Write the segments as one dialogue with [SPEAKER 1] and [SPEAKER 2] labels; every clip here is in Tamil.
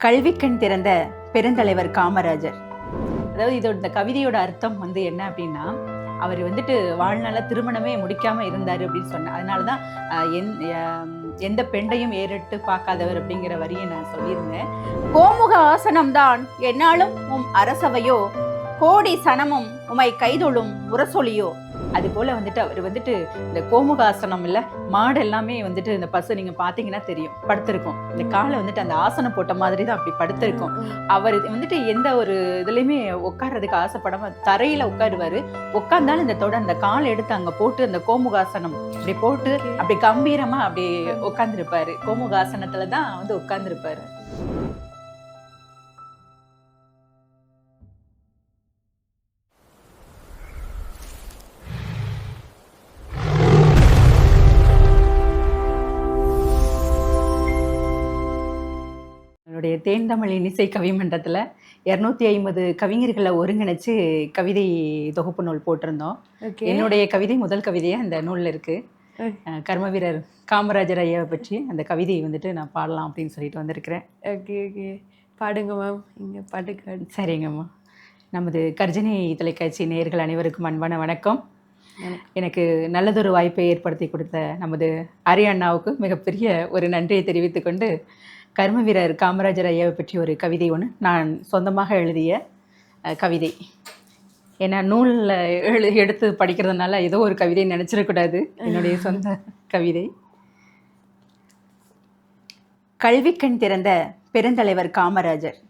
[SPEAKER 1] கல்விக்கண் திறந்த பெருந்தலைவர் காமராஜர். அதாவது இந்த கவிதையோட அர்த்தம் என்ன அப்படின்னா, அவர் வாழ்நாள திருமணமே முடிக்காம இருந்தாரு அப்படின்னு சொன்னேன். அதனாலதான் எந்த பெண்டையும் ஏறிட்டு பார்க்காதவர் அப்படிங்கிற வரியை நான் சொல்லியிருந்தேன். கோமுக ஆசனம்தான் என்னாலும் உம் அரசவையோ, கோடி சனமும் உமை கைதொழும் முரசொலியோ. அது போல அவர் இந்த கோமுகாசனம் இல்ல, மாடு எல்லாமே இந்த பசு நீங்க பாத்தீங்கன்னா தெரியும், படுத்திருக்கும். இந்த காலை அந்த ஆசனம் போட்ட மாதிரி தான் அப்படி படுத்திருக்கும். அவர் எந்த ஒரு இதுலயுமே உட்கார்றதுக்கு ஆசைப்படாம தரையில உட்காருவாரு. உட்கார்ந்தாலும் அந்த காலை எடுத்து அங்க போட்டு அந்த கோமுகாசனம் அப்படி போட்டு அப்படி கம்பீரமா அப்படி உட்கார்ந்துருப்பாரு. கோமுகாசனத்துலதான் உட்கார்ந்துருப்பாரு. என்னுடைய தேன் தமிழின் இசை கவிமன்றத்தில் 250 கவிஞர்களை ஒருங்கிணைச்சு கவிதை தொகுப்பு நூல் போட்டிருந்தோம். என்னுடைய கவிதை முதல் கவிதையாக அந்த நூலில் இருக்குது. கர்மவீரர் காமராஜர் ஐயாவை பற்றி அந்த கவிதை நான் பாடலாம் அப்படின்னு சொல்லிட்டு வந்திருக்கிறேன்.
[SPEAKER 2] ஓகே ஓகே, பாடுங்க மேம். இங்கே பாட்டுக்கு.
[SPEAKER 1] சரிங்கம்மா. நமது கர்ஜனை தொலைக்காட்சி நேயர்கள் அனைவருக்கும் அன்பான வணக்கம். எனக்கு நல்லதொரு வாய்ப்பை ஏற்படுத்தி கொடுத்த நமது அரியாண்ணாவுக்கு மிகப்பெரிய ஒரு நன்றியை தெரிவித்துக்கொண்டு, கர்மவீரர் காமராஜர் ஐயாவை பற்றி ஒரு கவிதை ஒன்று, நான் சொந்தமாக எழுதிய கவிதை. ஏன்னா நூலில் எடுத்து படிக்கிறதுனால ஏதோ ஒரு கவிதை நினச்சிடக்கூடாது, என்னுடைய சொந்த கவிதை. கல்விக்கண் திறந்த பெருந்தலைவர் காமராஜர்.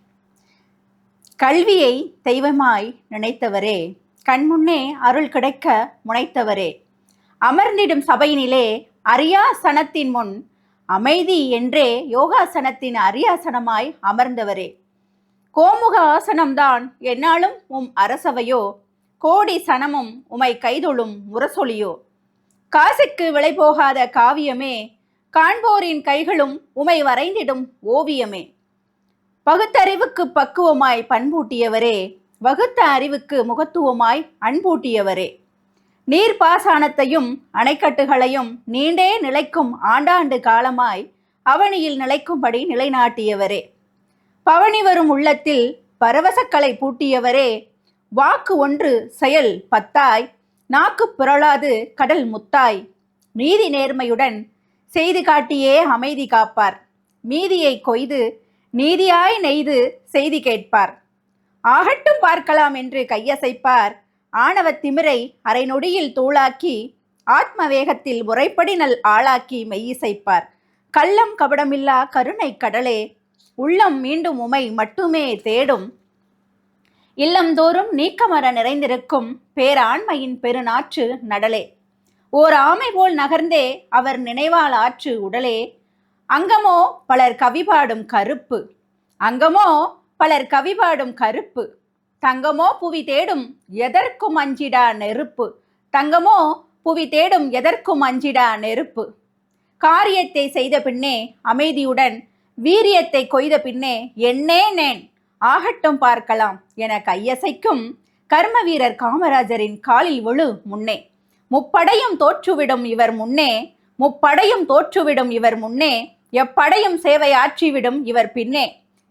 [SPEAKER 1] கல்வியை தெய்வமாய் நினைத்தவரே, கண்முன்னே அருள் கிடைக்க முனைத்தவரே, அமர்ந்திடும் சபையினிலே அரியாசனத்தின் முன் அமைதி என்றே யோகாசனத்தின் அரியாசனமாய் அமர்ந்தவரே, கோமுக ஆசனம்தான் என்னாலும் உம் அரசவையோ, கோடி சனமும் உமை கைதொழும் முரசொலியோ, காசுக்கு விலை போகாத காவியமே, காண்போரின் கைகளும் உமை வரைந்திடும் ஓவியமே, பகுத்தறிவுக்கு பக்குவமாய் பண்பூட்டியவரே, வகுத்த அறிவுக்கு முகத்துவமாய் அன்பூட்டியவரே, நீர்ப்பாசனத்தையும் அணைக்கட்டுகளையும் நீண்டே நிலைக்கும் ஆண்டாண்டு காலமாய் அவனியில் நிலைக்கும்படி நிலைநாட்டியவரே, பவனி வரும் உள்ளத்தில் பரவசக்கலை பூட்டியவரே, வாக்கு ஒன்று செயல் பத்தாய் நாக்கு பிறழாது கடல் முத்தாய், நீதி நேர்மையுடன் செய்து காட்டியே அமைதி காப்பார், மீதியை கொய்து நீதியாய் நெய்து செய்தி கேட்பார், ஆகட்டும் பார்க்கலாம் என்று கையசைப்பார், ஆணவ திமிரை அரை நொடியில் தூளாக்கி ஆத்ம வேகத்தில் முறைப்படி நல் ஆளாக்கி மெய்யிசைப்பார், கள்ளம் கபடமில்லா கருணை கடலே, உள்ளம் மீண்டும் உமை மட்டுமே தேடும், இல்லந்தோறும் நீக்கமர நிறைந்திருக்கும் பேராண்மையின் பெருநாற்று நடலே, ஓர் ஆமை போல் நகர்ந்தே அவர் நினைவால் ஆற்று உடலே, அங்கமோ பலர் கவிபாடும் கருப்பு, அங்கமோ பலர் கவிபாடும் கருப்பு, தங்கமோ புவி தேடும் எதற்கும் அஞ்சிடா நெருப்பு, தங்கமோ புவி தேடும் எதற்கும் அஞ்சிடா நெருப்பு, காரியத்தை செய்த பின்னே அமைதியுடன் வீரியத்தை கொய்த பின்னே என்னே நேன் ஆகட்டும் பார்க்கலாம் என கையசைக்கும் கர்மவீரர் காமராஜரின் காலில் விழு முன்னே, முப்படையும் தோற்றுவிடும் இவர் முன்னே, முப்படையும் தோற்றுவிடும் இவர் முன்னே, எப்படையும் சேவை ஆற்றிவிடும் இவர் பின்னே,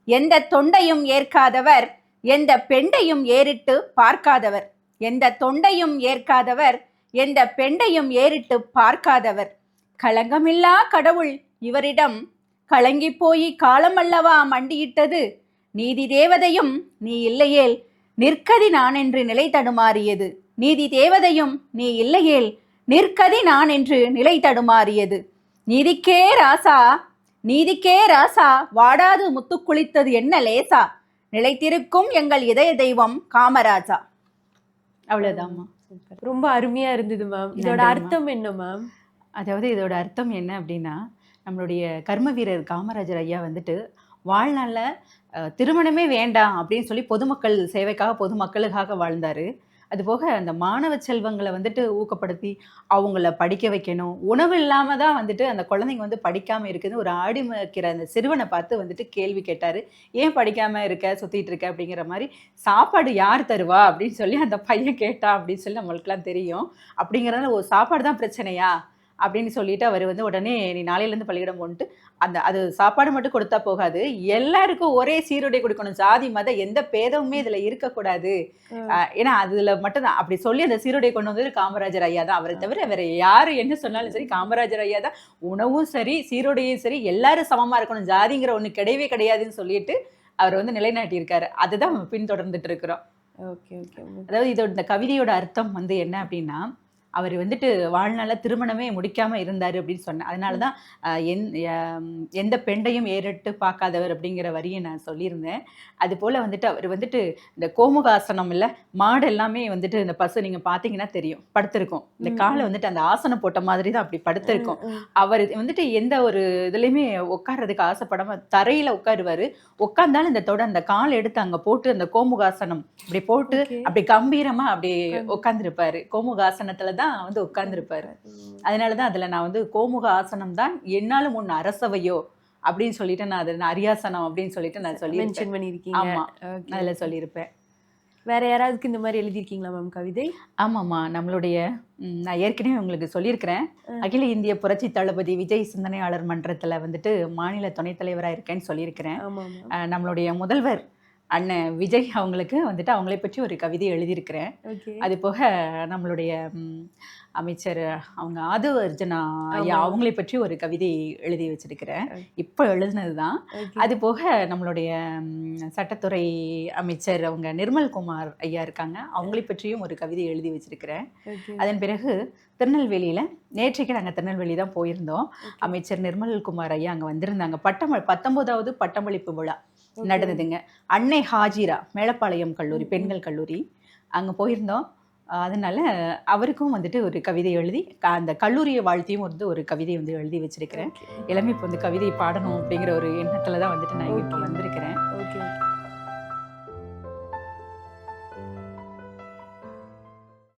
[SPEAKER 1] எந்த தொண்டையும் ஏற்காதவர் எந்த பெண்டையும் ஏறிட்டு பார்க்காதவர், எந்த தொண்டையும் ஏற்காதவர் எந்த பெண்டையும் ஏறிட்டு பார்க்காதவர், களங்கமில்லா கடவுள் இவரிடம் கலங்கி போய் காலமல்லவா மண்டியிட்டது, நீதி தேவதையும் நீ இல்லையேல் நிற்கதி நான் என்று நிலை தடுமாறியது, நீதி தேவதையும் நீ இல்லையேல் நிற்கதி நான் என்று நிலை தடுமாறியது, நீதிக்கே ராசா நீதிக்கே ராசா வாடாது முத்து குளித்தது என்ன லேசா, நிலைத்திருக்கும் எங்கள் இதய தெய்வம் காமராஜா. அவ்வளவுதான்மா.
[SPEAKER 2] ரொம்ப அருமையா இருந்தது மேம். இதோட அர்த்தம் என்ன மேம்?
[SPEAKER 1] அதாவது இதோட அர்த்தம் என்ன அப்படின்னா, நம்மளுடைய கர்மவீரர் காமராஜர் ஐயா வாழ்நாளில் திருமணமே வேண்டாம் அப்படின்னு சொல்லி பொதுமக்கள் சேவைக்காக பொதுமக்களுக்காக வாழ்ந்தாரு. அதுபோக அந்த மாணவ செல்வங்களை ஊக்கப்படுத்தி அவங்கள படிக்க வைக்கணும். உணவு இல்லாமல் தான் அந்த குழந்தைங்க படிக்காமல் இருக்குதுன்னு ஒரு ஆடி வைக்கிற அந்த சிறுவனை பார்த்து கேள்வி கேட்டார். ஏன் படிக்காமல் இருக்க, சுற்றிட்டு இருக்க அப்படிங்கிற மாதிரி. சாப்பாடு யார் தருவா அப்படின்னு சொல்லி அந்த பையன் கேட்டா அப்படின்னு சொல்லி நம்மளுக்குலாம் தெரியும். அப்படிங்கிறதுனால ஒரு சாப்பாடு தான் பிரச்சனையா அப்படின்னு சொல்லிட்டு அவர் வந்து உடனே நீ நாளையிலேருந்து பள்ளியிடம் போன்ட்டு அது சாப்பாடு மட்டும் கொடுத்தா போகாது, எல்லாருக்கும் ஒரே சீருடை கொடுக்கணும். ஜாதி மத எந்த பேதமுமே இதுல இருக்கக்கூடாது. ஏன்னா அதுல மட்டும் தான் அப்படி சொல்லி அந்த சீருடை கொண்டு வந்தது காமராஜர் ஐயா தான். அவரை தவிர வேற யாரு என்ன சொன்னாலும் சரி, காமராஜர் ஐயா தான். உணவும் சரி, சீருடையும் சரி, எல்லாரும் சமமா இருக்கணும். ஜாதிங்கிற ஒண்ணு கிடையவே கிடையாதுன்னு சொல்லிட்டு அவர் வந்து நிலைநாட்டி இருக்காரு. அதுதான் நம்ம பின்தொடர்ந்துட்டு இருக்கிறோம்.
[SPEAKER 2] Okay okay.
[SPEAKER 1] அதாவது இந்த கவிதையோட அர்த்தம் வந்து என்ன அப்படின்னா, அவர் வந்துட்டு வாழ்நாள திருமணமே முடிக்காம இருந்தாரு அப்படின்னு சொன்னேன். அதனால தான் எந்த பெண்டையும் ஏறிட்டு பார்க்காதவர் அப்படிங்கிற வரியை நான் சொல்லியிருந்தேன். அதுபோல வந்துட்டு அவர் வந்துட்டு இந்த கோமுகாசனம் இல்ல, மாடு எல்லாமே வந்துட்டு இந்த பசு நீங்க பார்த்தீங்கன்னா தெரியும், படுத்திருக்கும். இந்த காலை வந்துட்டு அந்த ஆசனம் போட்ட மாதிரி தான் அப்படி படுத்திருக்கும். அவர் வந்துட்டு எந்த ஒரு இதுலயுமே உட்கார்றதுக்கு ஆசைப்படாம தரையில உட்காருவாரு. உட்கார்ந்தாலும் இந்த தொட அந்த கால் எடுத்து அங்க போட்டு அந்த கோமுகாசனம் இப்படி போட்டு அப்படி கம்பீரமா அப்படி உட்கார்ந்துருப்பாரு. கோமுகாசனத்துல தான் வந்து உட்கார்ந்துருப்பாரு. அதனாலதான் அதுல நான் வந்து கோமுக ஆசனம் தான் என்னாலும் உன் அரசவையோ அப்படின்னு சொல்லிட்டு நான் அதை அரியாசனம் அப்படின்னு சொல்லிட்டு நான் சொல்லியிருப்பேன். ஆமா, அதுல சொல்லியிருப்பேன்.
[SPEAKER 2] வேற யாராவதுக்கு இந்த மாதிரி எழுதியிருக்கீங்களா மேம் கவிதை?
[SPEAKER 1] ஆமாம்மா, நம்மளுடைய நான் ஏற்கனவே உங்களுக்கு சொல்லியிருக்கிறேன், அகில இந்திய புரட்சி தளபதி விஜய் சிந்தனையாளர் மன்றத்துல வந்துட்டு மாநில துணைத் தலைவரா இருக்கேன்னு சொல்லியிருக்கிறேன். நம்மளுடைய முதல்வர் அண்ணன் விஜய் அவங்களுக்கு வந்துட்டு அவங்களை பற்றி ஒரு கவிதை எழுதியிருக்கிறேன். அது போக நம்மளுடைய அமைச்சர் அவங்க ஆதவ அர்ஜுனா ஐயா அவங்களை பற்றி ஒரு கவிதை எழுதி வச்சிருக்கிறேன். இப்போ எழுதுனதுதான். அது போக நம்மளுடைய சட்டத்துறை அமைச்சர் அவங்க நிர்மல்குமார் ஐயா இருக்காங்க, அவங்களை பற்றியும் ஒரு கவிதை எழுதி வச்சிருக்கிறேன். அதன் பிறகு திருநெல்வேலியில நேற்றைக்கு நாங்கள் திருநெல்வேலி தான் போயிருந்தோம். அமைச்சர் நிர்மல்குமார் ஐயா அங்கே வந்திருந்தாங்க. 19வது பட்டமளிப்பு விழா நடந்ததுங்க. அன்னை ஹாஜிரா மேலப்பாளையம் கல்லூரி, பெண்கள் கல்லூரி, அங்கே போயிருந்தோம். அதனால அவருக்கும் வந்துட்டு ஒரு கவிதை எழுதி அந்த கல்லூரியை வாழ்த்தியும் வந்து ஒரு கவிதை வந்து எழுதி வச்சிருக்கிறேன். எல்லாமே இப்போ வந்து கவிதை பாடணும் அப்படிங்கிற ஒரு எண்ணத்துல தான் வந்துட்டு நான் இப்போ வந்திருக்கிறேன்.